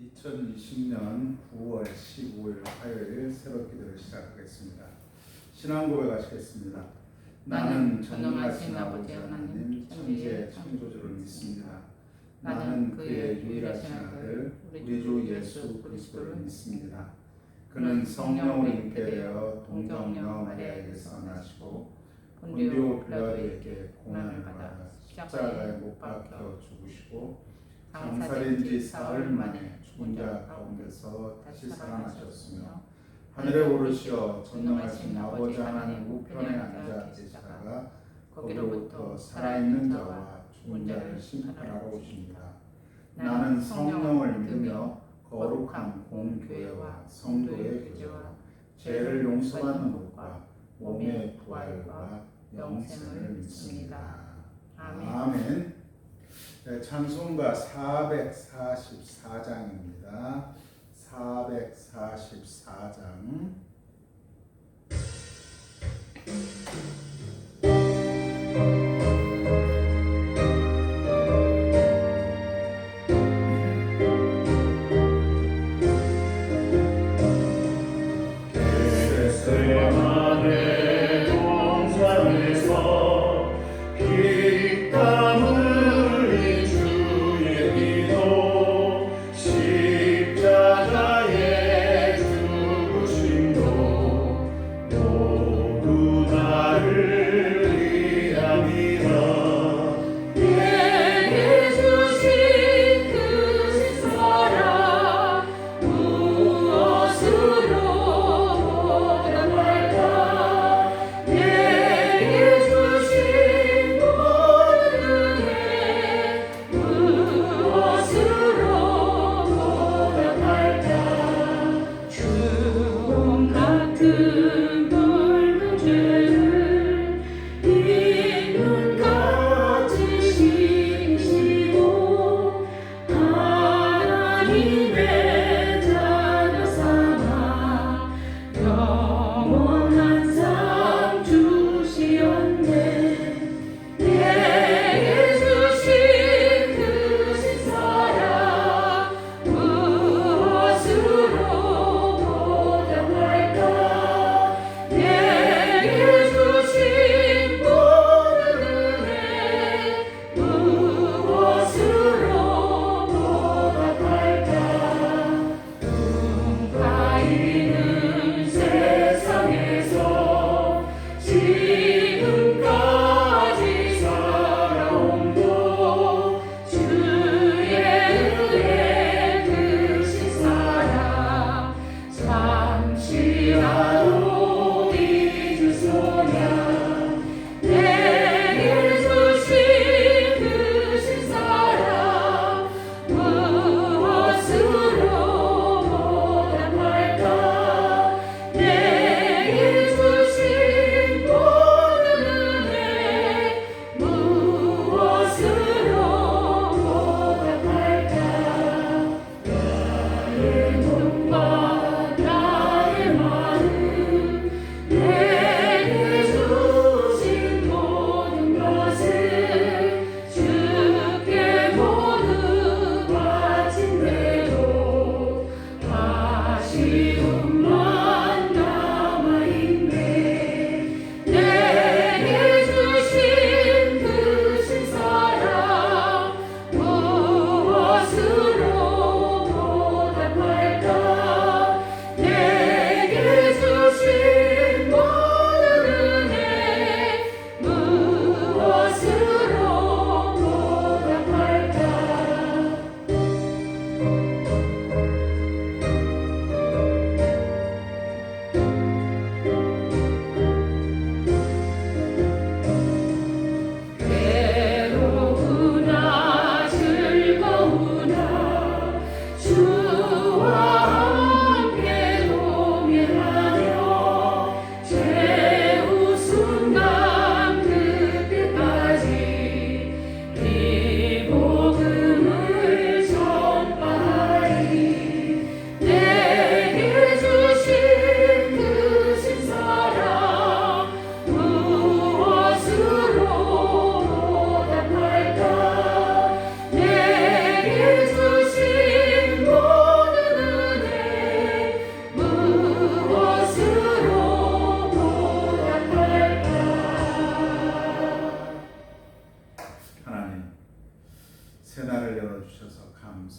2020년 9월 15일 화요일 새벽 기도를 시작하겠습니다. 신앙 고백하시겠습니다. 나는 전능하신 아버지 하나님 천지의 창조주를 믿습니다. 나는 그의 유일하신 아들 우리 주 예수 그리스도를 믿습니다. 그는 성령으로 잉태되어 동정녀 마리아에게서 나시고 본디오 빌라도에게 고난을 받아 십자가에 못 박혀 죽으시고 장사된 지 사흘 만에 죽은 자 가운데서 다시 살아나셨으며 하늘에 오르시어 전능하신 아버지 하나님 우편에 앉아 계시다가 거기로부터 살아있는 자와 죽은 자를 심판하러 오십니다. 나는 성령을 믿으며 거룩한 공교회와 성도의 교제와 죄를 용서받는 것과 몸의 부활과 영생을 믿습니다. 아멘. 네, 찬송가 444장입니다. 444장.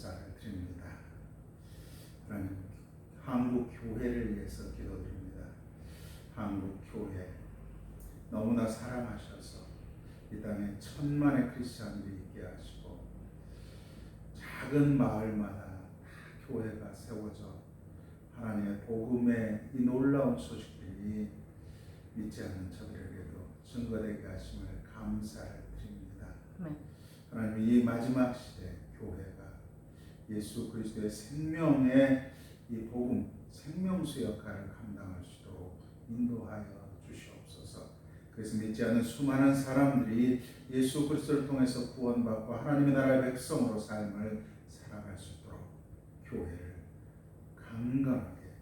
감사를 드립니다. 하나님, 한국 교회를 위해서 기도드립니다. 한국 교회 너무나 사랑하셔서 이 땅에 천만의 크리스찬들이 있게 하시고 작은 마을마다 다 교회가 세워져 하나님의 복음의 이 놀라운 소식들이 믿지 않는 저들에게도 증거되게 하심을 감사를 드립니다. 하나님, 이 마지막 시대 교회가 예수 그리스도의 생명의 이 복음, 생명수 역할을 감당할 수 있도록 인도하여 주시옵소서. 그래서 믿지 않는 수많은 사람들이 예수 그리스도를 통해서 구원받고 하나님의 나라의 백성으로 삶을 살아갈 수 있도록 교회를 강건하게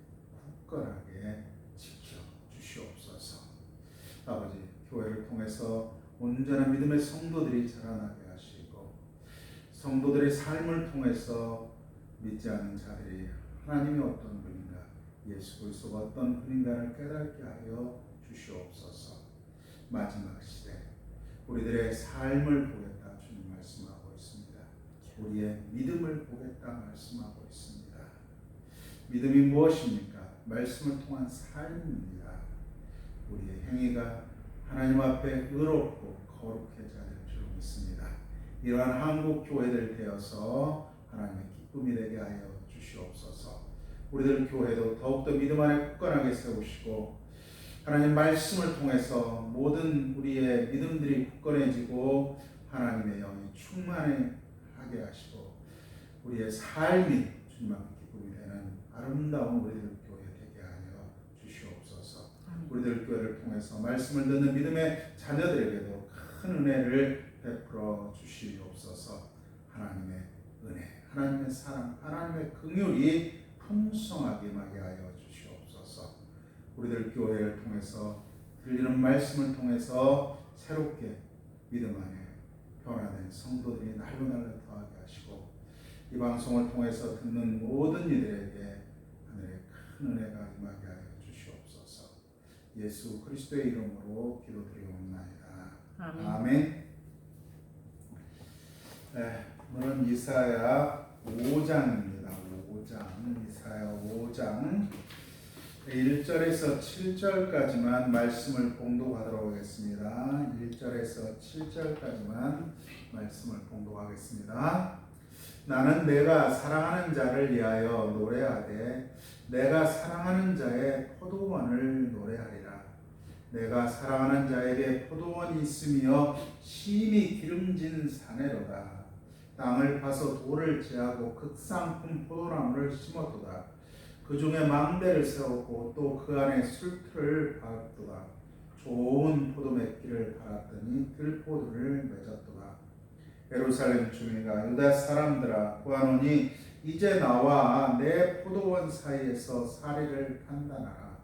굳건하게 지켜 주시옵소서. 아버지, 교회를 통해서 온전한 믿음의 성도들이 자라나게 하시고 성도들의 삶을 통해서 믿지 않는 자들이 하나님이 어떤 분인가, 예수 그리스도가 어떤 분인가를 깨닫게 하여 주시옵소서. 마지막 시대 우리들의 삶을 보겠다 주님 말씀하고 있습니다. 우리의 믿음을 보겠다 말씀하고 있습니다. 믿음이 무엇입니까? 말씀을 통한 삶입니다. 우리의 행위가 하나님 앞에 의롭고 거룩해져야 될 줄 믿습니다. 이러한 한국 교회들 되어서 하나님의 기쁨이 되게 하여 주시옵소서. 우리들 교회도 더욱더 믿음 안에 굳건하게 세우시고 하나님 말씀을 통해서 모든 우리의 믿음들이 굳건해지고 하나님의 영이 충만하게 하시고 우리의 삶이 주님 앞에 기쁨이 되는 아름다운 우리들 교회 되게 하여 주시옵소서. 우리들 교회를 통해서 말씀을 듣는 믿음의 자녀들에게도 큰 은혜를 베풀어 주시옵소서. 하나님의 은혜, 하나님의 사랑, 하나님의 긍휼이 풍성하게 임하게 하여 주시옵소서. 우리들 교회를 통해서 들리는 말씀을 통해서 새롭게 믿음 안에 변화된 성도들이 날로 더하게 하시고 이 방송을 통해서 듣는 모든 이들에게 하늘의 큰 은혜가 임하게 하여 주시옵소서. 예수 그리스도의 이름으로 기도드리옵나이다. 아멘. 오늘은 이사야 5장입니다. 5장, 이사야 5장 1절에서 7절까지만 말씀을 봉독하도록 하겠습니다. 1절에서 7절까지만 말씀을 봉독하겠습니다. 나는 내가 사랑하는 자를 위하여 노래하되 내가 사랑하는 자의 포도원을 노래하리라. 내가 사랑하는 자에게 포도원이 있으며 심히 기름진 사내로다. 땅을 파서 돌을 제하고 극상품 포도나무를 심었도다. 그 중에 망대를 세웠고 또 그 안에 술틀을 박았도다. 좋은 포도맺기를 갈았더니 들포도를 맺었도다. 예루살렘 주민과 유다 사람들아 구하노니 이제 나와 내 포도원 사이에서 사리를 판단하라.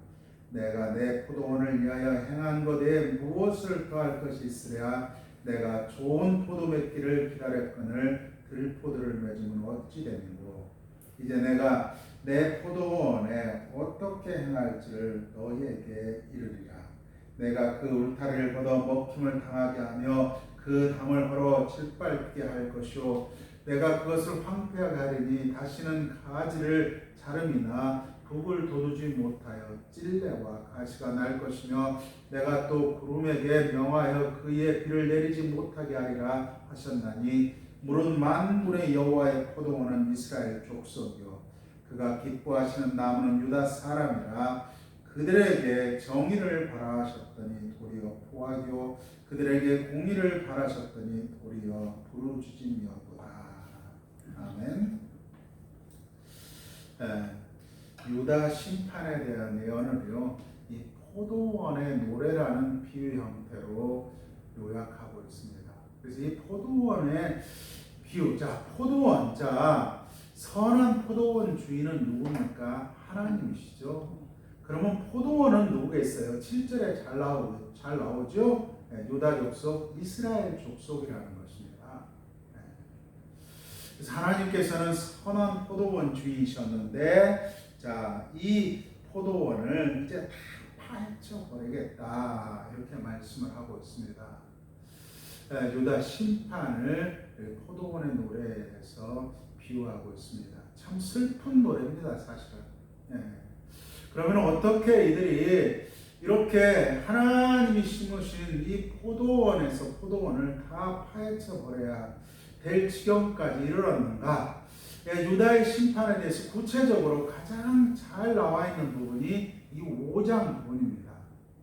내가 내 포도원을 위하여 행한 것에 무엇을 더할 것이 있으랴. 내가 좋은 포도 맺기를 기다렸거늘 들포도를 맺으면 어찌 되는고. 이제 내가 내 포도원에 어떻게 행할지를 너희에게 이르리라. 내가 그 울타리를 걷어 먹힘을 당하게 하며 그 담을 헐어 질밟게 할 것이요 내가 그것을 황폐하게 하리니 다시는 가지를 자름이나 북을 돋우지 못하여 찔레와 가시가 날 것이며 내가 또 구름에게 명하여 그의 비를 내리지 못하게 하리라 하셨나니 물은 만군의 여호와의 포도원은 이스라엘 족속이요 그가 기뻐하시는 나무는 유다 사람이라. 그들에게 정의를 바라셨더니 도리어 포악이요 그들에게 공의를 바라셨더니 도리어 부르짖음이었도다. 아멘. 유다 심판에 대한 예언을요 이 포도원의 노래라는 비유 형태로 요약하고 있습니다. 그래서 이 포도원의 비유, 자 포도원, 자 선한 포도원 주인은 누굽니까? 하나님이시죠. 그러면 포도원은 누구겠어요? 7절에 잘 나오죠? 유다 족속, 이스라엘 족속이라는 것입니다. 그래서 하나님께서는 선한 포도원 주인이셨는데 자, 이 포도원을 이제 다 파헤쳐 버리겠다 이렇게 말씀을 하고 있습니다. 유다 심판을 포도원의 노래에서 비유하고 있습니다. 참 슬픈 노래입니다, 사실은. 예. 그러면 어떻게 이들이 이렇게 하나님이 심으신 이 포도원에서 포도원을 다 파헤쳐 버려야 될 지경까지 이르렀는가? 예, 유다의 심판에 대해서 구체적으로 가장 잘 나와 있는 부분이 이 5장 부분입니다.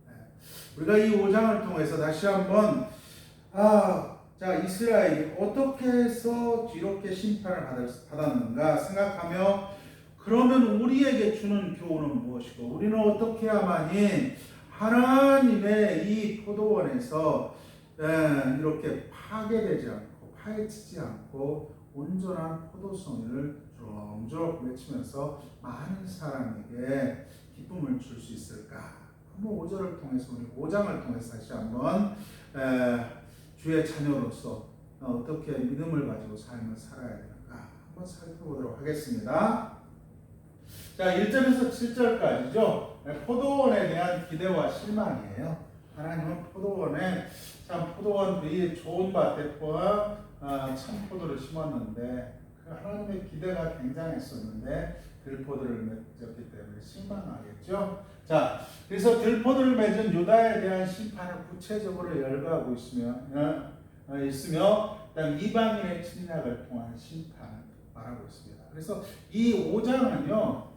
예. 우리가 이 5장을 통해서 다시 한번 자, 이스라엘이 어떻게 해서 이렇게 심판을 받았는가 생각하며, 그러면 우리에게 주는 교훈은 무엇이고 우리는 어떻게 해야만이 하나님의 이 포도원에서 이렇게 파괴되지 않고 파헤치지 않고 온전한 포도송이를 주렁주렁 외치면서 많은 사람에게 기쁨을 줄 수 있을까? 한번 5절을 통해서, 우리 5장을 통해서 다시 한번 주의 자녀로서 어떻게 믿음을 가지고 삶을 살아야 되는가 한번 살펴보도록 하겠습니다. 자, 1절에서 7절까지죠. 포도원에 대한 기대와 실망이에요. 하나님은 포도원에 참 포도원들이 좋은 밭에 포와 참포도를 심었는데 그 하나님의 기대가 굉장했었는데 들포도를 맺었기 때문에 실망하겠죠. 자, 그래서 들포도를 맺은 유다에 대한 심판을 구체적으로 열거하고 있으며 그다음 이방인의 침략을 통한 심판을 말하고 있습니다. 그래서 이 5장은요,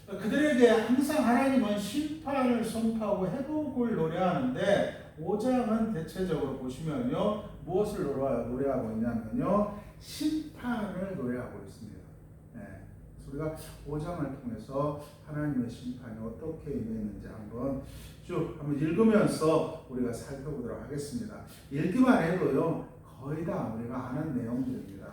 그들에게 항상 하나님은 심판을 선포하고 회복을 노래하는데 5장은 대체적으로 보시면요, 무엇을 노래하고 있냐면요, 심판을 노래하고 있습니다. 네. 우리가 5장을 통해서 하나님의 심판이 어떻게 임했는지 한번 읽으면서 우리가 살펴보도록 하겠습니다. 읽기만 해도요, 거의 다 우리가 아는 내용들입니다.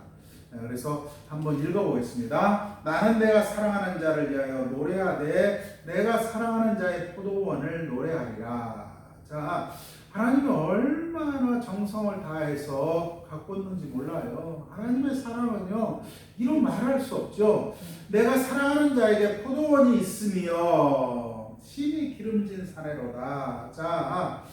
그래서 한번 읽어보겠습니다. 나는 내가 사랑하는 자를 위하여 노래하되 내가 사랑하는 자의 포도원을 노래하리라. 자, 하나님이 얼마나 정성을 다해서 가꿨는지 몰라요. 하나님의 사랑은요, 이루 말할 수 없죠. 내가 사랑하는 자에게 포도원이 있으며 심히 기름진 사내로다. 자,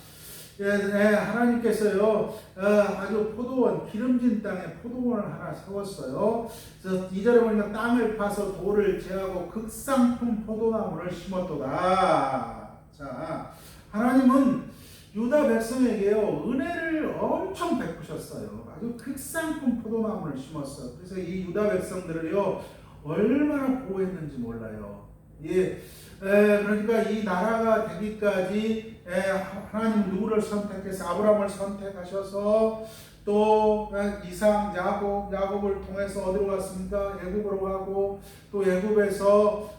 하나님께서요, 아주 포도원, 기름진 땅에 포도원을 하나 세웠어요. 그래서 2절에 보니까 땅을 파서 돌을 제하고 극상품 포도나무를 심었도다. 자, 하나님은 유다 백성에게요, 은혜를 엄청 베푸셨어요. 아주 극상품 포도나무를 심었어요. 그래서 이 유다 백성들을요, 얼마나 보호했는지 몰라요. 그러니까 이 나라가 되기까지 하나님 누구를 선택해서 아브라함을 선택하셔서 또 이삭, 야곱을 통해서 어디로 갔습니까? 애굽으로 가고 또 애굽에서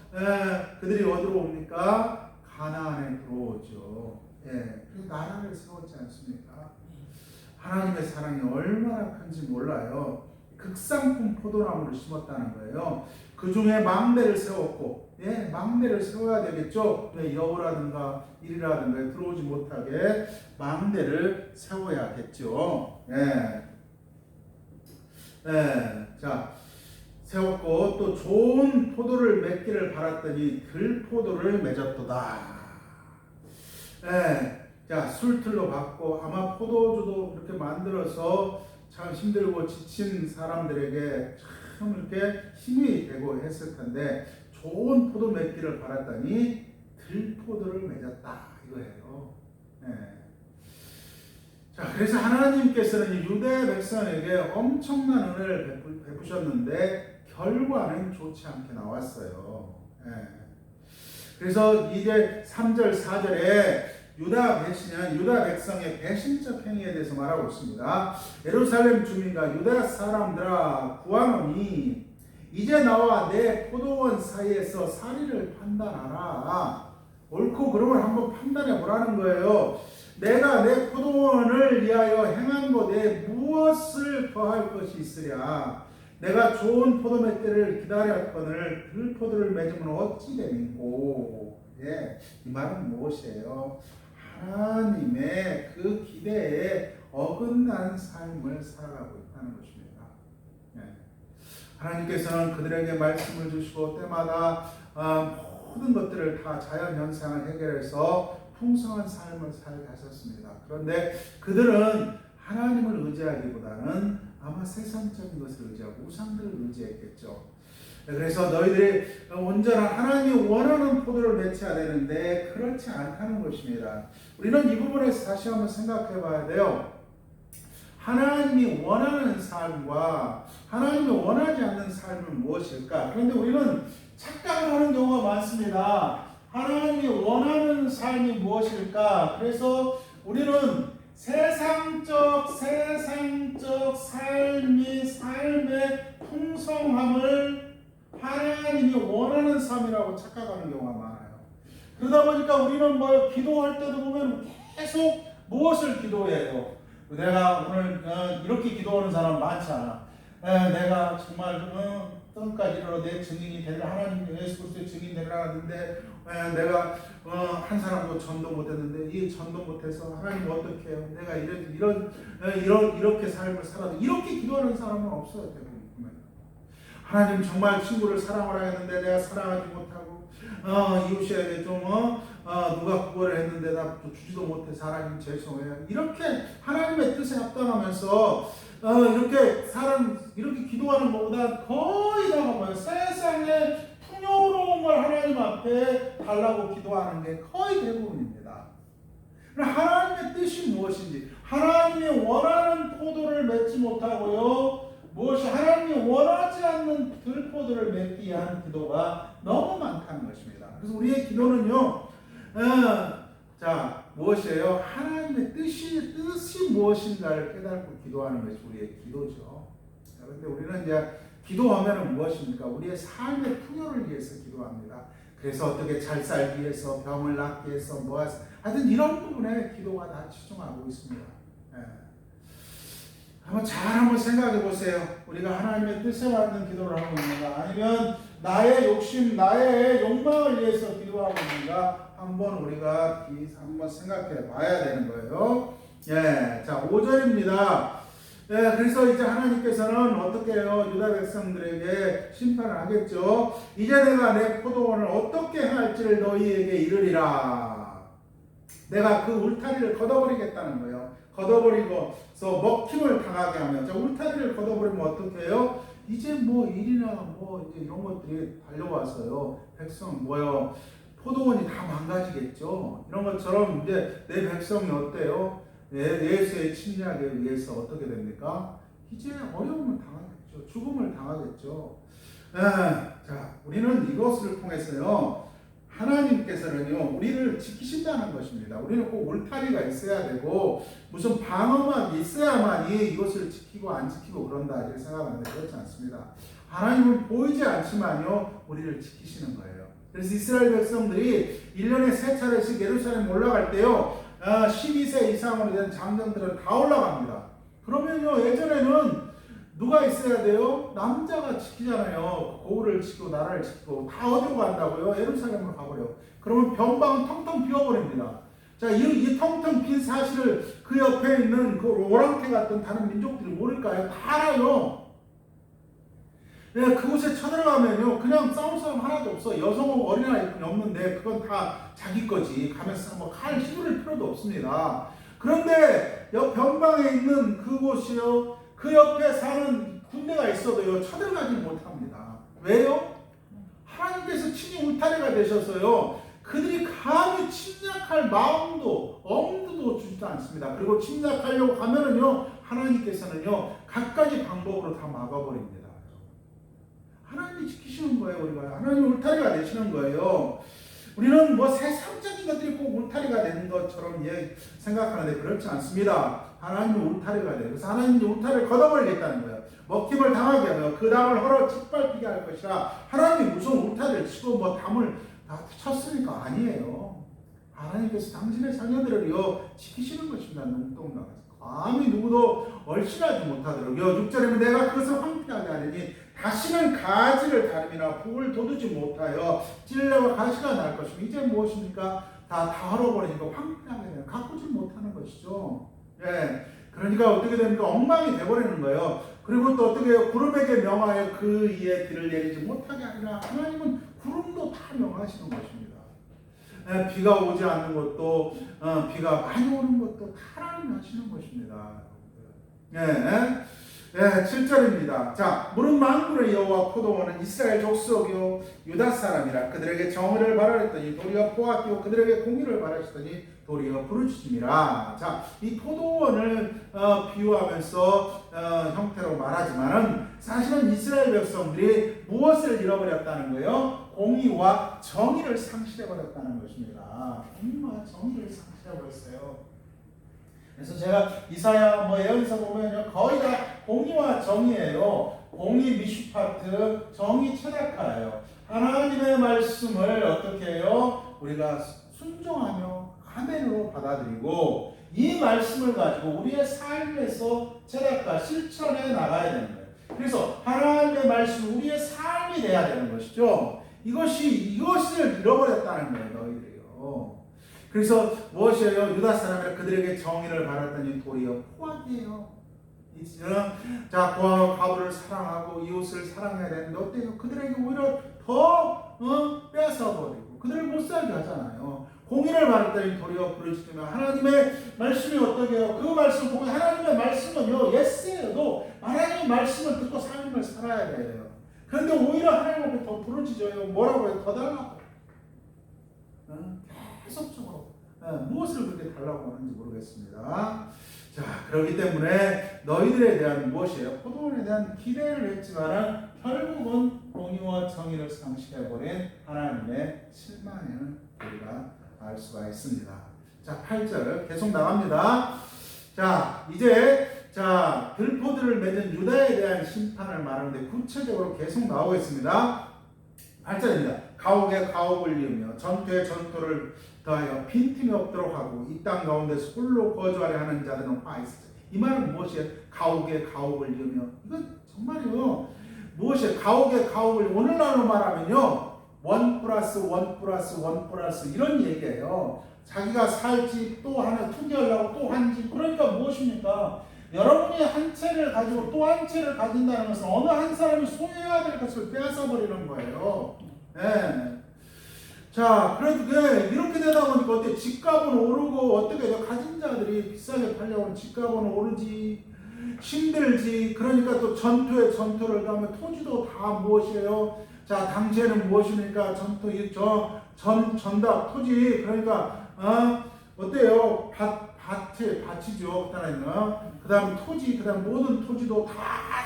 그들이 어디로 옵니까? 가나안에 들어오죠. 그래서 나라를 세웠지 않습니까? 하나님의 사랑이 얼마나 큰지 몰라요. 극상품 포도나무를 심었다는 거예요. 그 중에 망대를 세웠고, 망대를 세워야 되겠죠. 여우라든가 일이라든가 들어오지 못하게 망대를 세워야겠죠. 자, 세웠고 또 좋은 포도를 맺기를 바랐더니 들포도를 맺었도다. 자, 술틀로 받고 아마 포도주도 이렇게 만들어서 참 힘들고 지친 사람들에게 참 이렇게 힘이 되고 했을 텐데 좋은 포도 맺기를 바랐더니 들포도를 맺었다 이거예요. 자, 그래서 하나님께서는 유대 백성에게 엄청난 은혜를 베푸셨는데 결과는 좋지 않게 나왔어요. 그래서 이제 3절 4절에 유다 백성의 배신적 행위에 대해서 말하고 있습니다. 예루살렘 주민과 유다 사람들아 구하노니 이제 나와 내 포도원 사이에서 사리를 판단하라. 옳고 그름을 한번 판단해 보라는 거예요. 내가 내 포도원을 위하여 행한 것에 무엇을 더할 것이 있으랴. 내가 좋은 포도맷대를 기다렸거늘 들포도를 맺으면 어찌 되는고. 이 말은 무엇이에요? 하나님의 그 기대에 어긋난 삶을 살아가고 있다는 것입니다. 하나님께서는 그들에게 말씀을 주시고 때마다 모든 것들을 다 자연 현상을 해결해서 풍성한 삶을 살게 하셨습니다. 그런데 그들은 하나님을 의지하기보다는 아마 세상적인 것을 의지하고 우상들을 의지했겠죠. 그래서 너희들이 온전한 하나님이 원하는 포도를 맺혀야 되는데 그렇지 않다는 것입니다. 우리는 이 부분에서 다시 한번 생각해 봐야 돼요. 하나님이 원하는 삶과 하나님이 원하지 않는 삶은 무엇일까? 그런데 우리는 착각을 하는 경우가 많습니다. 하나님이 원하는 삶이 무엇일까? 그래서 우리는 세상적 삶의 풍성함을 하나님이 원하는 삶이라고 착각하는 경우가 많아요. 그러다 보니까 우리는 기도할 때도 보면 계속 무엇을 기도해요? 내가 오늘 이렇게 기도하는 사람 많잖아. 내가 정말 끝까지 이르러 내 증인이 되리라, 하나님 예수 그리스도의 증인이 되리라 하는데 내가 한 사람도 전도 못했는데 이 전도 못해서 하나님 어떻게 해요? 내가 이렇게 삶을 살아도 이렇게 기도하는 사람은 없어요. 대부분 보면 하나님 정말 친구를 사랑을 하였는데 내가 사랑하지 못하고 이웃에게 좀 누가 구걸을 했는데 나 주지도 못해서 하나님 죄송해요. 이렇게 하나님의 뜻에 합당하면서 이렇게 기도하는 것보다 거의 다가 세상의 풍요로운 걸 하나님 앞에 달라고 기도하는 게 거의 대부분입니다. 하나님의 뜻이 무엇인지, 하나님이 원하는 포도를 맺지 못하고요, 무엇이 하나님이 원하지 않는 들포도를 맺기 위한 기도가 너무 많다는 것입니다. 그래서 우리의 기도는요, 무엇이에요? 하나님의 뜻이 무엇인가를 깨닫고 기도하는 것이 우리의 기도죠. 그런데 우리는 이제 기도하면은 무엇입니까? 우리의 삶의 풍요를 위해서 기도합니다. 그래서 어떻게 잘 살기 위해서, 병을 낫기 위해서, 하여튼 이런 부분에 기도가 다 치중하고 있습니다. 한번 생각해 보세요. 우리가 하나님의 뜻에 맞는 기도를 하고 있는가? 아니면 나의 욕심, 나의 욕망을 위해서 기도하고 있는가? 우리가 한번 생각해 봐야 되는 거예요. 5절입니다. 그래서 이제 하나님께서는 어떻게 해요? 유다 백성들에게 심판을 하겠죠. 이제 내가 내 포도원을 어떻게 할지를 너희에게 이르리라. 내가 그 울타리를 걷어버리겠다는 거예요. 걷어버리고서 먹힘을 당하게 하면, 울타리를 걷어버리면 어떻게 해요? 이제 일이나 이제 이런 것들이 달려와서요. 백성 포도원이 다 망가지겠죠. 이런 것처럼 이제 내 백성이 어때요? 예수의 침략에 의해서 어떻게 됩니까? 이제 어려움을 당하겠죠. 죽음을 당하겠죠. 우리는 이것을 통해서요, 하나님께서는요, 우리를 지키신다는 것입니다. 우리는 꼭 울타리가 있어야 되고, 무슨 방어막이 있어야만이 이것을 지키고 안 지키고 그런다, 이렇게 생각하는데 그렇지 않습니다. 하나님은 보이지 않지만요, 우리를 지키시는 거예요. 그래서 이스라엘 백성들이 1년에 3차례씩 예루살렘 올라갈 때요, 12세 이상으로 된 장정들은 다 올라갑니다. 그러면요, 예전에는 누가 있어야 돼요? 남자가 지키잖아요. 고을을 지키고 나라를 지키고. 다 어디로 간다고요? 예루살렘으로 가버려. 그러면 변방은 텅텅 비어버립니다. 이 텅텅 빈 사실을 그 옆에 있는 그 오랑캐 같은 다른 민족들이 모를까요? 다 알아요. 그곳에 쳐들어가면요, 그냥 싸울 사람 하나도 없어. 여성하고 어린아이뿐이 없는데 그건 다 자기 거지. 가면서 칼 휘두를 필요도 없습니다. 그런데 변방에 있는 그곳이요, 그 옆에 사는 군대가 있어도요, 쳐들어가지 못합니다. 왜요? 하나님께서 친히 울타리가 되셔서요, 그들이 감히 침략할 마음도 엄두도 주지도 않습니다. 그리고 침략하려고 하면은요, 하나님께서는요, 갖가지 방법으로 다 막아버립니다. 하나님이 지키시는 거예요. 우리가 하나님 울타리가 되시는 거예요. 우리는 세상적인 것들이 꼭 울타리가 되는 것처럼 생각하는데 그렇지 않습니다. 하나님이 울타리가 돼요. 그래서 하나님이 울타리를 걷어버리겠다는 거예요. 먹힘을 당하게 하며 그 담을 헐어 짓밟히게 할 것이라. 하나님이 무슨 울타리를 치고 담을 다 쳤으니까 아니에요. 하나님께서 당신의 자녀들을요, 지키시는 것입니다. 눈동자에서 감히 누구도 얼씬하지 못하도록. 6절에는 내가 그것을 황폐하게 하리니 다시는 가지를 다름이나 북을 돋우지 못하여 찔레와 가시가 날 것이며. 이제 무엇입니까? 다 헐어버리니까 황폐하게 돼요. 가꾸지 못하는 것이죠. 그러니까 어떻게 됩니까? 엉망이 돼버리는 거예요. 그리고 또 어떻게 해요? 구름에게 명하여 그 위에 비를 내리지 못하게 하리라. 하나님은 구름도 다 명하시는 것입니다. 비가 오지 않는 것도, 비가 많이 오는 것도 다 하나님이 하시는 것입니다. 네, 7절입니다. 자, 무릇 만군의 여호와 포도원은 이스라엘 족속이요 유다 사람이라 그들에게 정의를 바라랬더니 도리어 포악이요 그들에게 공의를 바라셨더니 도리어 부르짖음이라. 자, 이 포도원을 비유하면서 형태로 말하지만은 사실은 이스라엘 백성들이 무엇을 잃어버렸다는 거예요? 공의와 정의를 상실해버렸다는 것입니다. 공의와 정의를 상실해버렸어요. 그래서 제가 이사야 예언서 보면요 거의 다 공의와 정의예요. 공의 미슈파트, 정의 체다카예요. 하나님의 말씀을 어떻게 해요? 우리가 순종하며 아멘으로 받아들이고 이 말씀을 가지고 우리의 삶에서 체다카 실천해 나가야 되는 거예요. 그래서 하나님의 말씀이 우리의 삶이 돼야 되는 것이죠. 이것을 잃어버렸다는 거예요, 너희들이요. 그래서 무엇이에요? 유다 사람이 그들에게 정의를 바랐더니 도리어 포악이에요. 자, 고아와 과부를 사랑하고 이웃을 사랑해야 되는데 어때요? 그들에게 오히려 더 뺏어버리고 그들을 못 살게 하잖아요. 공의를 바랐더니 도리어 부르짖으며 하나님의 말씀이 어떻게 해요? 그 말씀 보고 하나님의 말씀은요 예스예요. 너 하나님의 말씀을 듣고 삶을 살아야 돼요. 그런데 오히려 하나님 앞에 더 부르짖어요. 뭐라고 해요? 더 달라고. 계속적으로 무엇을 그렇게 달라고 하는지 모르겠습니다. 자, 그렇기 때문에 너희들에 대한 무엇이에요? 포도원에 대한 기대를 했지만 결국은 공의와 정의를 상실해버린 하나님의 실망에는 우리가 알 수가 있습니다. 자, 8절 계속 나갑니다. 자, 이제 들포들을 맺은 유다에 대한 심판을 말하는데 구체적으로 계속 나오고 있습니다. 8절입니다. 가옥에 가옥을 이으며 전투에 전투를 더하여 빈틈이 없도록 하고 이 땅 가운데서 홀로 거주하려 하는 자들은 화 있으리라. 이 말은 무엇이에요? 가옥에 가옥을 이으며, 이건 정말이요 무엇이에요? 가옥에 가옥을 오늘날로 말하면요 1+1+1+ 이런 얘기예요. 자기가 살 집 또 하나 투기하려고 또 한 집. 그러니까 무엇입니까? 여러분이 한 채를 가지고 또 한 채를 가진다는 것은 어느 한 사람이 소유해야 될 것을 빼앗아 버리는 거예요. 네. 자, 그래도 이렇게 되다 보니까 어때? 집값은 오르고 어떻게 돼요? 가진 자들이 비싸게 팔려고 하면 집값은 오르지, 힘들지. 그러니까 또 전투에 전투를 가면 토지도 다 무엇이에요? 자, 당시에는 무엇입니까? 전답 토지. 그러니까 어때요? 밭이죠. 그 다음 토지, 그 다음 모든 토지도 다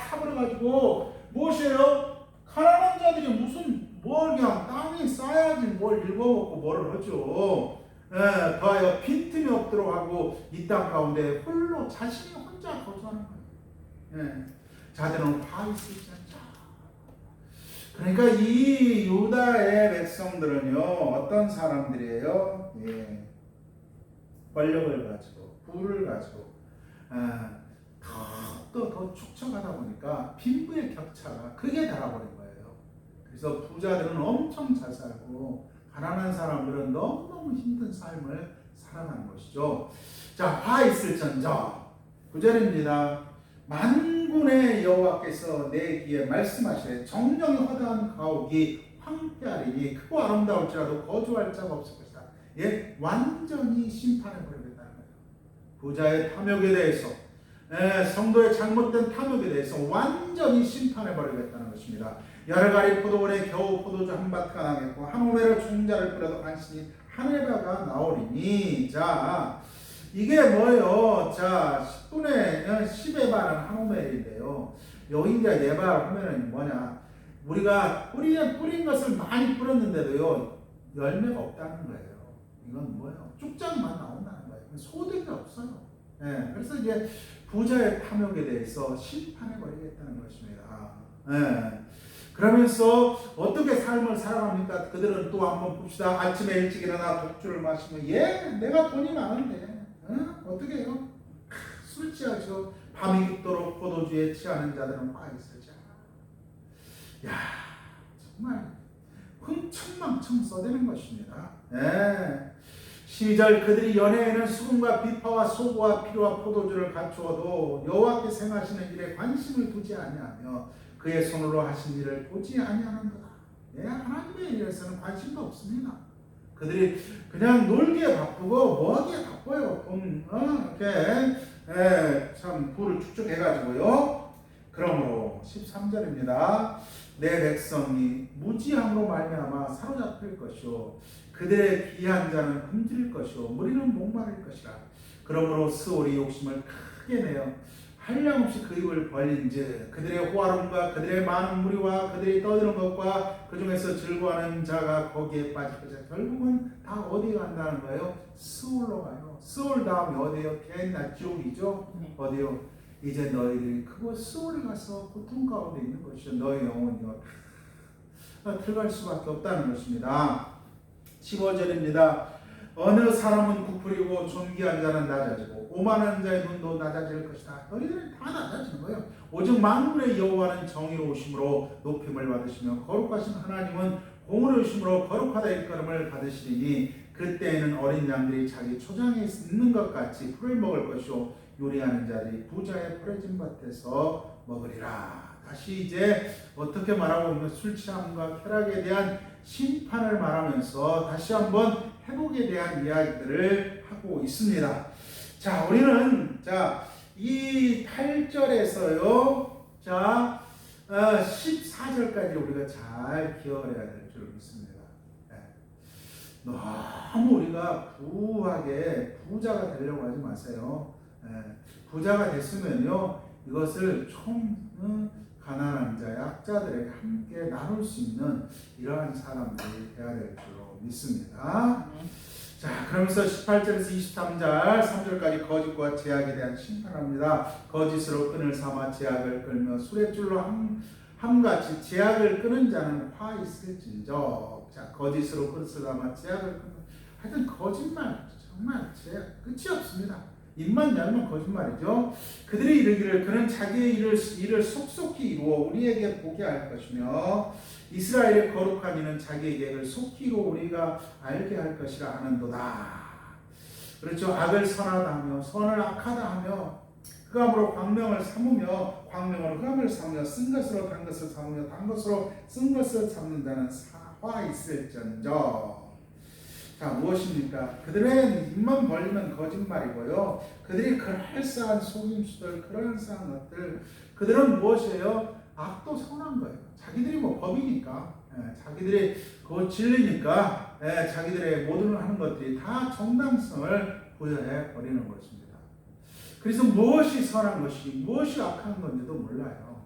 사버려가지고 무엇이에요? 가난한 자들이 무슨 그냥 땅이 쌓여야지 뭘 읽어먹고 뭐를 하죠. 더하여 빈틈이 없도록 하고 이 땅 가운데 홀로 자신이 혼자 거주하는 거예요. 자들은 화 있을지 않자. 그러니까 이 유다의 백성들은요 어떤 사람들이에요? 권력을 가지고 부를 가지고 더 축적하다 보니까 빈부의 격차가 크게 달아버린 거예요. 그래서 부자들은 엄청 잘 살고 가난한 사람들은 너무너무 힘든 삶을 살아가는 것이죠. 자, 화 있을전저 9절입니다. 만군의 여호와께서 내 귀에 말씀하시되 정령이 허다한 가옥이 황폐하리니 크고 아름다울지라도 거주할 자가 없을 것이다. 완전히 심판해버리겠다는 거예요. 부자의 탐욕에 대해서 성도의 잘못된 탐욕에 대해서 완전히 심판해버리겠다는 것입니다. 여러가리 포도원에 겨우 포도주 한 밭가 나겠고 한 호멜의 종자를 뿌려도 간신히 한 해바가 나오리니. 자, 이게 뭐예요? 자, 10의 반은 한 호멜인데요. 여기 이제 네발 하면은 뭐냐? 우리가 뿌린 것을 많이 뿌렸는데도요 열매가 없다는 거예요. 이건 뭐예요? 쭉장만 나온다는 거예요. 소득이 없어요. 그래서 이제 부자의 탐욕에 대해서 심판해버리겠다는 것입니다. 그러면서 어떻게 삶을 살아갑니까? 그들은 또 한번 봅시다. 아침에 일찍 일어나 독주를 마시면 내가 돈이 많은데 어떻게 해요? 술 취하죠. 밤이 깊도록 포도주에 취하는 자들은 화 있으자. 야, 정말 흥청망청 써대는 것입니다. 12절 그들이 연회에는 수금과 비파와 소고와 피로와 포도주를 갖추어도 여호와께 생하시는 일에 관심을 두지 아니하며 그의 손으로 하신 일을 보지 아니하는도다. 하나님의 일에서는 관심도 없습니다. 그들이 그냥 놀기에 바쁘고 뭐하기에 바빠요. 이렇게 참 부를 축적해가지고요. 그러므로 13절입니다. 내 백성이 무지함으로 말미암아 사로잡힐 것이요 그들의 귀한 자는 굶주릴 것이요 무리는 목마를 것이라. 그러므로 스올이 욕심을 크게 내어 한량없이 그 입을 벌린즉 그들의 호화로움과 그들의 많은 무리와 그들이 떠드는 것과 그 중에서 즐거워하는 자가 거기에 빠질 것이다. 결국은 다 어디 간다는 거예요? 스올로 가요. 스올 다음에 어디요? 게hen나 지옥이죠. 네. 어디요? 이제 너희들이 그곳 스올에 가서 고통 가운데 있는 것이죠. 너희 영혼이요 들어갈 수밖에 없다는 것입니다. 15절입니다. 어느 사람은 부풀이고 존귀한 자는 낮아지고 오만한 자의 눈도 낮아질 것이다. 너희들은 다 낮아지는 거예요. 오직 만군의 여호와는 정의로우심으로 높임을 받으시며 거룩하신 하나님은 공의로우심으로 거룩하다 일컬음을 받으시리니 그때에는 어린 양들이 자기 초장에 있는 것 같이 풀을 먹을 것이요 요리하는 자들이 부자의 버려진 밭에서 먹으리라. 다시 이제 어떻게 말하고 있는 술 취함과 쾌락에 대한 심판을 말하면서 다시 한번 회복에 대한 이야기들을 하고 있습니다. 자, 우리는 이 8절에서요. 14절까지 우리가 잘 기억을 해야 될 줄 믿습니다. 너무 우리가 부하게 부자가 되려고 하지 마세요. 부자가 됐으면요. 이것을 총 가난한 자, 약자들에게 함께 나눌 수 있는 이러한 사람들이 되어야 될 줄로 믿습니다. 자, 그러면서 18절에서 23절, 3절까지 거짓과 제약에 대한 심판합니다. 거짓으로 끈을 삼아 제약을 끌며 수레줄로 함같이 제약을 끄는 자는 화 있을진저. 자, 거짓으로 끈을 삼아 제약을 끌며 하여튼 거짓말 정말 제약 끝이 없습니다. 입만 열면 거짓말이죠. 그들이 이르기를 그는 자기의 일을 속속히 이루어 우리에게 보게 할 것이며 이스라엘의 거룩한 이는 자기의 계획을 속히 이루어 우리가 알게 할 것이라 하는도다. 그렇죠. 악을 선하다 하며 선을 악하다 하며 흑암으로 광명을 삼으며 광명으로 흑암을 삼으며 쓴 것으로 단 것을 삼으며 단 것으로 쓴 것을 삼는다는 화 있을전저. 자, 무엇입니까? 그들의 입만 벌리면 거짓말이고요. 그들이 그럴싸한 속임수들, 그럴싸한 것들, 그들은 무엇이에요? 악도 선한 거예요. 자기들이 뭐 법이니까, 자기들이 그 진리니까, 자기들의 모든 하는 것들이 다 정당성을 부여해 버리는 것입니다. 그래서 무엇이 선한 것이, 무엇이 악한 건지도 몰라요.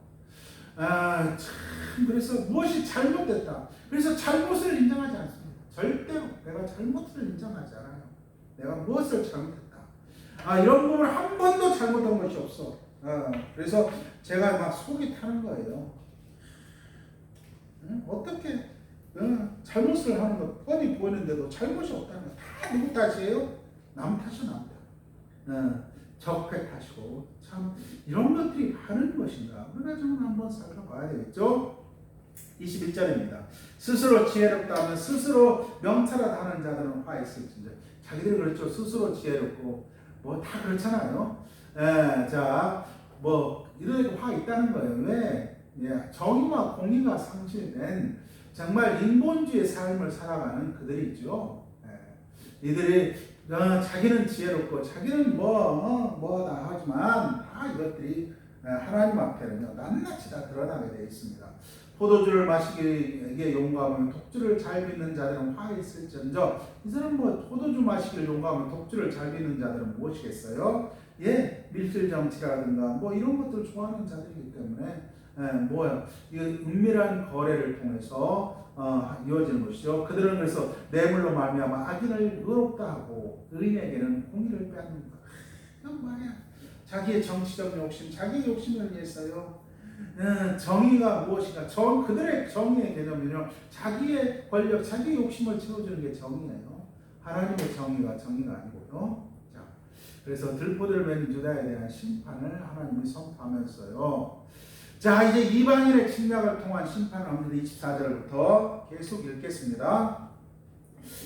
참, 그래서 무엇이 잘못됐다. 그래서 잘못을 인정하지 않습니다. 절대로 내가 잘못을 인정하지 않아요. 내가 무엇을 잘못했다. 이런 부분을 한 번도 잘못한 것이 없어. 그래서 제가 막 속이 타는 거예요. 어떻게 잘못을 하는 것 뻔히 보이는데도 잘못이 없다는 거. 다 누구 탓이에요? 남 탓이 남 탓. 적폐 탓이고 참 이런 것들이 많은 것인가. 우리가 좀 한번 살펴봐야 되겠죠. 21절입니다. 스스로 지혜롭다 하면 스스로 명철하다 하는 자들은 화 있을진저. 자기들이 그렇죠. 스스로 지혜롭고 뭐 다 그렇잖아요. 자, 뭐 이런 화 있다는 거예요. 왜? 정의와 공의가 상실된 정말 인본주의 삶을 살아가는 그들이 있죠. 이들이 자기는 지혜롭고 자기는 뭐다 하지만 다 이것들이 하나님 앞에는요 낱낱이 다 드러나게 되어 있습니다. 포도주를 마시기에 용감하면 독주를 잘 빚는 자들은 화 있을지언정. 이 사람 뭐 포도주 마시기를 용감하면 독주를 잘 빚는 자들은 무엇이겠어요? 밀실 정치라든가 뭐 이런 것들 좋아하는 자들이기 때문에 이거 은밀한 거래를 통해서 이루어지는 것이죠. 그들은 그래서 뇌물로 말미암아 악인을 의롭다 하고 의인에게는 공의를 빼앗는다. 이건 뭐야? 자기의 정치적 욕심, 자기의 욕심을 위해서요. 정의가 무엇인가? 그들의 정의의 개념은요, 자기의 권력, 자기의 욕심을 채워주는 게 정의예요. 하나님의 정의가 아니고요. 자, 그래서 들포들을 맺는 유다에 대한 심판을 하나님이 선포하면서요. 자, 이제 이방인의 침략을 통한 심판을 합니다. 24절부터 계속 읽겠습니다.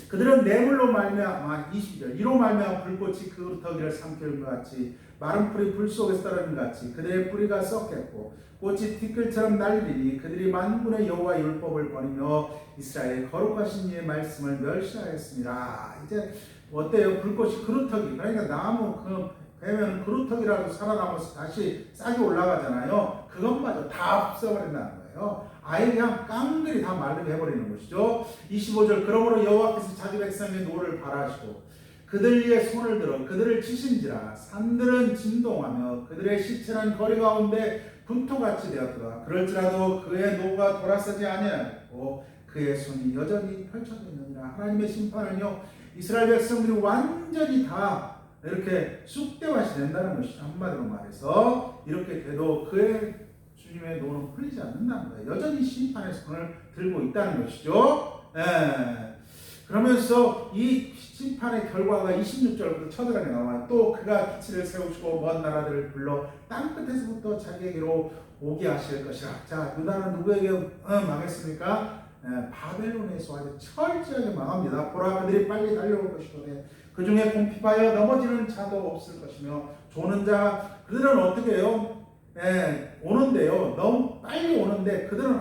그들은 뇌물로 말미암아 20절 이로 말미암아 불꽃이 그 덕이를 삼키는 것 같이 마른 풀이 불 속에서 떨어진 것 같이 그들의 뿌리가 썩겠고 꽃이 티끌처럼 날리니 그들이 만군의 여호와의 율법을 버리며 이스라엘의 거룩하신 이의 말씀을 멸시하였습니다. 이제 어때요? 불꽃이 그루터기, 그러니까 나무 그 배면 그루터기라도 살아남아서 다시 싹이 올라가잖아요. 그것마저 다 없애버린다는 거예요. 아예 그냥 깡그리 다 말르게 해버리는 것이죠. 25절 그러므로 여호와께서 자기 백성의 노를 바라시고 그들 위에 손을 들어 그들을 치신지라 산들은 진동하며 그들의 시체는 거리 가운데 분토같이 되었도다. 그럴지라도 그의 노가 돌아서지 아니하고 그의 손이 여전히 펼쳐져 있느니라. 하나님의 심판은요 이스라엘 백성들이 완전히 다 이렇게 쑥대밭이 된다는 것이죠. 한마디로 말해서 이렇게 돼도 그의 주님의 노는 풀리지 않는다는 거예요. 여전히 심판의 손을 들고 있다는 것이죠. 그러면서 이 심판의 결과가 26절부터 처절하게 나와요. 또 그가 기치를 세우시고 먼 나라들을 불러 땅끝에서부터 자기에게로 오게 하실 것이라. 자, 유다는 누구에게 망했습니까? 바벨론에서 아주 철저하게 망합니다. 보라 그들이 빨리 달려올 것이거든. 그 중에 궁핍하여 넘어지는 자도 없을 것이며 조는 자 그들은 어떻게 해요? 오는데요. 너무 빨리 오는데 그들은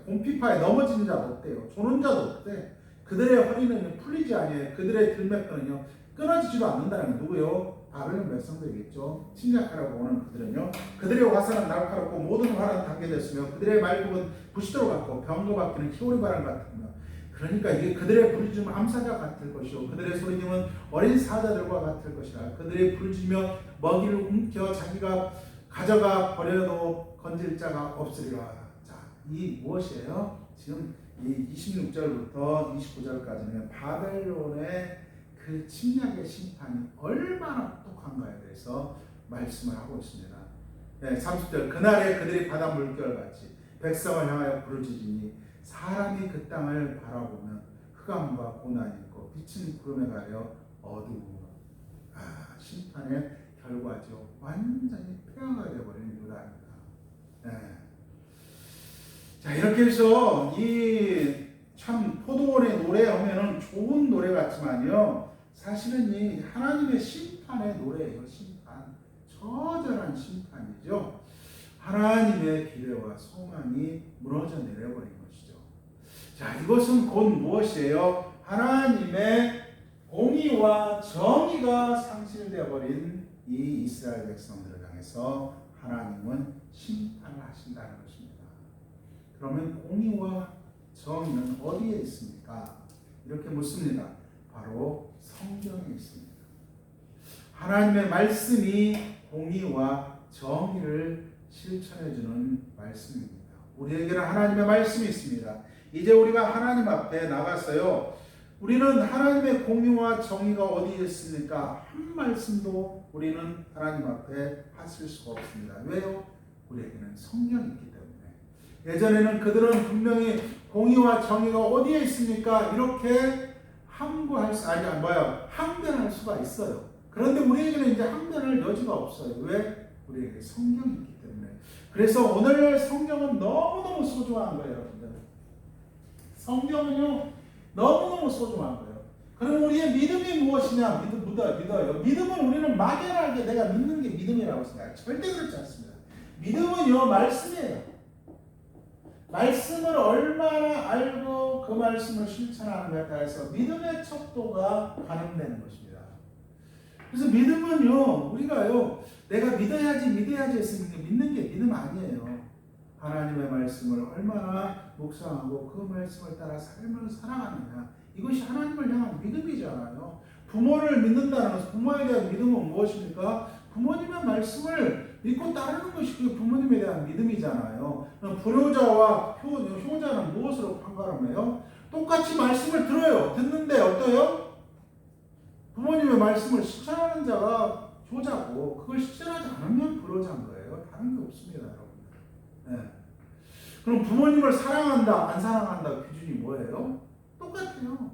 궁핍하여 넘어지는 자도 없대요. 조는 자도 없대. 그들의 허리는 풀리지 아니에요. 그들의 들매끈은요 끊어지지도 않는다는 건 누구요? 바벨론 백성들이겠죠. 침략하라고 오는 그들은요. 그들의 화살은 날카롭고 모든 활은 당겨졌으며 그들의 말뚝은 부시도로 같고 병거 바퀴는 히오리 바람 같으며 그러니까 이게 그들의 부르짖음은 암사자 같을 것이요 그들의 소리님은 어린 사자들과 같을 것이라. 그들의 부르짖으며 먹이를 움켜 자기가 가져가 버려도 건질 자가 없으리라. 자, 이 무엇이에요? 지금 이 26절부터 29절까지는 바벨론의 그 침략의 심판이 얼마나 똑똑한가에 대해서 말씀을 하고 있습니다. 30절 그날에 그들이 바다 물결같이 백성을 향하여 부르짖으니 사람이 그 땅을 바라보면 흑암과 고난이 있고 빛은 구름에 가려 어두워. 심판의 결과죠. 완전히 폐허가 되어버린 유다입니다. 자, 이렇게 해서 이 참 포도원의 노래 하면은 좋은 노래 같지만요, 사실은 이 하나님의 심판의 노래예요. 심판, 처절한 심판이죠. 하나님의 기대와 소망이 무너져 내려버린 것이죠. 자, 이것은 곧 무엇이에요? 하나님의 공의와 정의가 상실되어 버린 이 이스라엘 백성들을 향해서 하나님은 심판을 하신다는 것입니다. 그러면 공의와 정의는 어디에 있습니까? 이렇게 묻습니다. 바로 성경에 있습니다. 하나님의 말씀이 공의와 정의를 실천해주는 말씀입니다. 우리에게는 하나님의 말씀이 있습니다. 이제 우리가 하나님 앞에 나가서요, 우리는 하나님의 공의와 정의가 어디에 있습니까? 한 말씀도 우리는 하나님 앞에 하실 수가 없습니다. 왜요? 우리에게는 성경이 있기 때문에. 예전에는 그들은 분명히 공의와 정의가 어디에 있습니까? 이렇게 항변할 수가 있어요. 그런데 우리에게는 이제 항변할 여지가 없어요. 왜? 우리에게 성경이 있기 때문에. 그래서 오늘날 성경은 너무너무 소중한 거예요, 여러분들. 성경은요, 너무너무 소중한 거예요. 그럼 우리의 믿음이 무엇이냐? 믿어요. 믿음은 우리는 막연하게 내가 믿는 게 믿음이라고 생각해요. 절대 그렇지 않습니다. 믿음은요, 말씀이에요. 말씀을 얼마나 알고 그 말씀을 실천하느냐에 따라서 믿음의 척도가 가늠되는 것입니다. 그래서 믿음은요, 우리가요, 내가 믿어야지 했으니까 믿는 게 믿음 아니에요. 하나님의 말씀을 얼마나 묵상하고 그 말씀을 따라 삶을 살아가느냐, 이것이 하나님을 향한 믿음이잖아요. 부모를 믿는다는 것은, 부모에 대한 믿음은 무엇입니까? 부모님의 말씀을 믿고 따르는 것이 그 부모님에 대한 믿음이잖아요. 불효자와 효자는 무엇으로 판가름해요? 똑같이 말씀을 들어요. 듣는데 어때요? 부모님의 말씀을 실천하는 자가 효자고, 그걸 실천하지 않으면 불효자인 거예요. 다른 게 없습니다, 여러분. 그럼 부모님을 사랑한다, 안 사랑한다, 기준이 뭐예요? 똑같아요.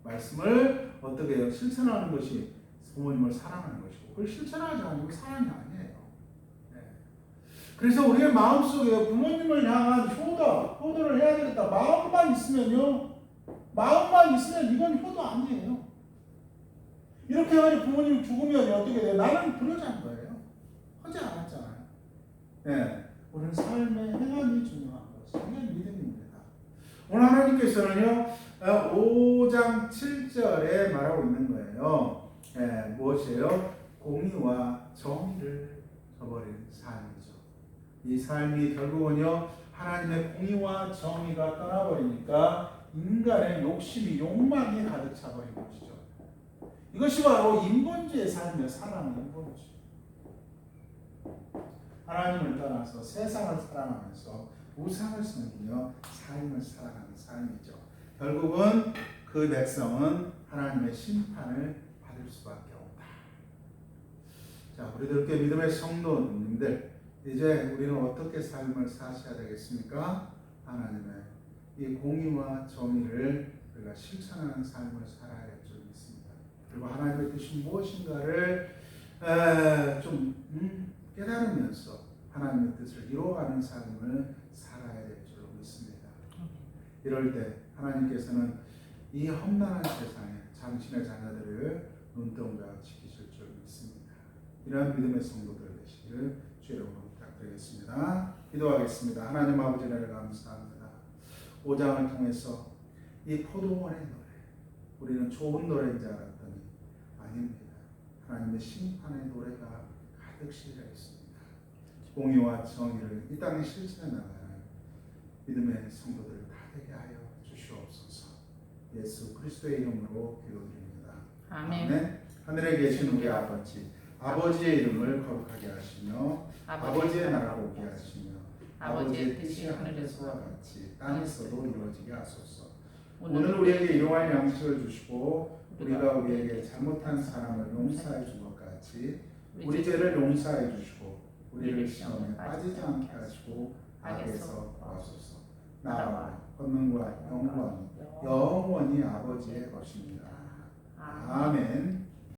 말씀을 어떻게 해요? 실천하는 것이 부모님을 사랑하는 것이고, 그걸 실천하지 않으면 사랑이 아니에요. 그래서 우리의 마음속에 부모님을 향한 효도를 해야 되겠다. 마음만 있으면 이건 효도 아니에요. 이렇게 해가지고 부모님 죽으면 어떻게 돼요? 나는 불효자인 거예요. 하지 않았잖아요. 우리는 삶의 행함이 중요한 것이죠. 이게 믿음입니다. 오늘 하나님께서는요, 5장 7절에 말하고 있는 거예요. 무엇이에요? 공의와 정의를 저버린 삶이죠. 이 삶이 결국은요 하나님의 공의와 정의가 떠나버리니까 인간의 욕심이 욕망이 가득 차버린 것이죠. 이것이 바로 인본주의의 삶이에요. 사랑하는 인본주의. 하나님을 떠나서 세상을 사랑하면서 우상을 섬기며 삶을 살아가는 삶이죠. 결국은 그 백성은 하나님의 심판을 받을 수밖에 없다. 자, 우리들께 믿음의 성도님들, 이제 우리는 어떻게 삶을 사셔야 되겠습니까? 하나님의 이 공의와 정의를 우리가 실천하는 삶을 살아야 할 줄 믿습니다. 그리고 하나님의 뜻이 무엇인가를 좀 깨달으면서 하나님의 뜻을 이루어가는 삶을 살아야 될 줄 믿습니다. 이럴 때 하나님께서는 이 험난한 세상에 당신의 자녀들을 눈동자 지키실 줄 믿습니다. 이러한 믿음의 성도들 되시기를 주의 이름으로 부탁드리겠습니다. 기도하겠습니다. 하나님 아버지 나를 감사합니다. 5장을 통해서 이 포도원의 노래, 우리는 좋은 노래인 줄 알았더니 아닙니다. 하나님의 심판의 노래가 가득 실려 있습니다. 공의와 정의를 이 땅에 실천해 나가는 믿음의 성도들 다 되게 하여 주시옵소서. 예수 그리스도의 이름으로 기도드립니다. 아멘. 하늘에 계신 우리 아버지, 아버지의 이름을 거룩하게 하시며 아버지의 나라를 오게 하시며 아버지의 뜻이 하늘에서와 같이 땅에서도 이루어지게 하소서. 오늘 우리에게 일용할 양식을 주시고 우리가 우리에게 잘못한 사람을 용서해 준 것 같이 우리 죄를 용서해 주시고 우리를 시험에 빠지지 않게 하시고 악에서 구하소서. 나라와 권능과 영광이 영원히 아버지의 것입니다. 아멘.